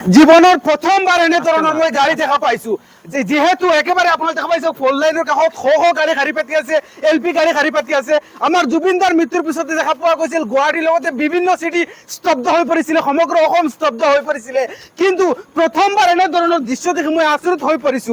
জীবনের প্রথমবার এনে ধরনের মই গাড়ি দেখা পাইছো যেহেতু একেবারে আপনার দেখা পাইছো ফোর লাইনের কাষত গাড়ি খারি পাতি আছে এলপি গাড়ি খারি পাতি আছে আমার জুবিনদার মৃত্যুর পিছতে দেখা পোৱা গৈছিল গুৱাহাটীৰ লগতে বিভিন্ন সিটি স্তব্ধ হৈ পৰিছিল সমগ্ৰ অসম স্তব্ধ হৈ পৰিছিল কিন্তু প্ৰথমবাৰ এনে ধৰনেৰ দৃশ্য দেখি মই আচৰিত হৈ পৰিছো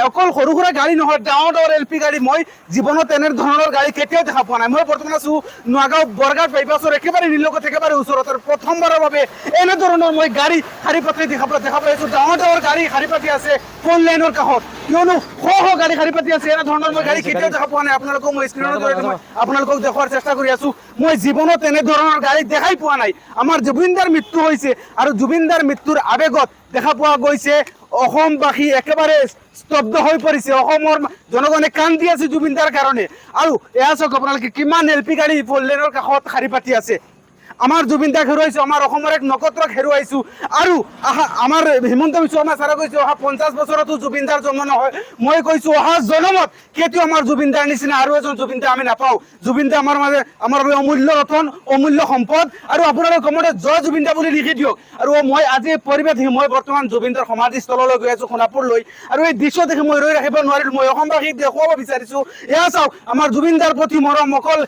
অকল সৰু সুৰা গাড়ী নহয় ডাঙৰ ডাঙৰ এলপি গাড়ী মই জীৱনত এনে ধৰণৰ গাড়ী কেতিয়াও দেখা পোৱা নাই মই বৰ্তমান আছো নোয়াগাঁও বৰগাঁও বাইপাছৰ একেবাৰে নিলগত একেবাৰে ওচৰত প্ৰথমবাৰৰ বাবে এনে ধৰণৰ মই গাড়ী খাৰি পাতি দেখা পাইছো ডাঙৰ ডাঙৰ গাড়ী খাৰি পাতি আছে ফোৰ লাইনেৰ কাষত কিয়নো গাড়ী খাৰি পাতি আছে এনে ধৰণৰ মই গাড়ী কেতিয়াও দেখা পোৱা নাই আপোনালোকক মই স্ক্ৰীনৰ জৰিয়তে আপোনালোকক দেখুৱাৰ চেষ্টা কৰি আছো মই জীৱনত এনে ধৰণৰ গাড়ী দেখাই পোৱা নাই আমাৰ জুবিনদাৰ মৃত্যু হৈছে আৰু জুবিনদাৰ মৃত্যুৰ আবেগত দেখা পোৱা গৈছে অসমবাসী একেবাৰে স্তব্ধ হৈ পৰিছে অসমৰ জনগণে কান্দি আছে জুবিনদাৰ কাৰণে আৰু এয়া চাওক আপোনালোকে কিমান এলপি গাড়ী ফোৰ লাইনৰ কাষত খাৰি পাতি আছে আমাৰ জুবিনদাক হেৰুৱাইছো আমাৰ অসমৰ এক নক্ষত্ৰক হেৰুৱাইছো আৰু আমাৰ হিমন্ত বিশ্ব শৰ্মা ছাৰে কৈছে অহা 50 বছৰতো জুবিনদাৰ জন্ম নহয় মই কৈছো অহা জন্মত কেতিয়াও আমাৰ জুবিনদাৰ নিচিনা আৰু এজন জুবিনদা আমি নাপাওঁ জুবিনদা আমাৰ মাজে আমাৰ অমূল্য ৰতন অমূল্য সম্পদ আৰু আপোনালোকে কমতে জয় জুবিনদা বুলি লিখি দিয়ক আৰু মই আজি পৰিৱেশ মই বৰ্তমান জুবিনদাৰ সমাধিস্থললৈ গৈ আছো সোণাপুৰলৈ আৰু এই দৃশ্য দেখি মই ৰৈ ৰাখিব নোৱাৰিলো মই অসমবাসীক দেখুৱাব বিচাৰিছো এয়া চাওক আমাৰ জুবিনদাৰ প্ৰতি মৰম অকল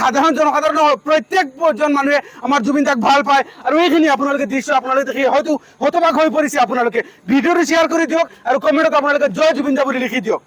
সাধাৰণ জনসাধাৰণ প্ৰত্যেকজন মানুহে আমাৰ জুবিনদাক ভাল পায় আৰু এইখিনি আপোনালোকে দৃশ্য আপোনালোকে দেখি হয়তো হতবাক হৈ পৰিছে আপোনালোকে ভিডিঅ'টো শ্বেয়াৰ কৰি দিয়ক আৰু কমেণ্টত আপোনালোকে জয় জুবিনদা বুলি লিখি দিয়ক।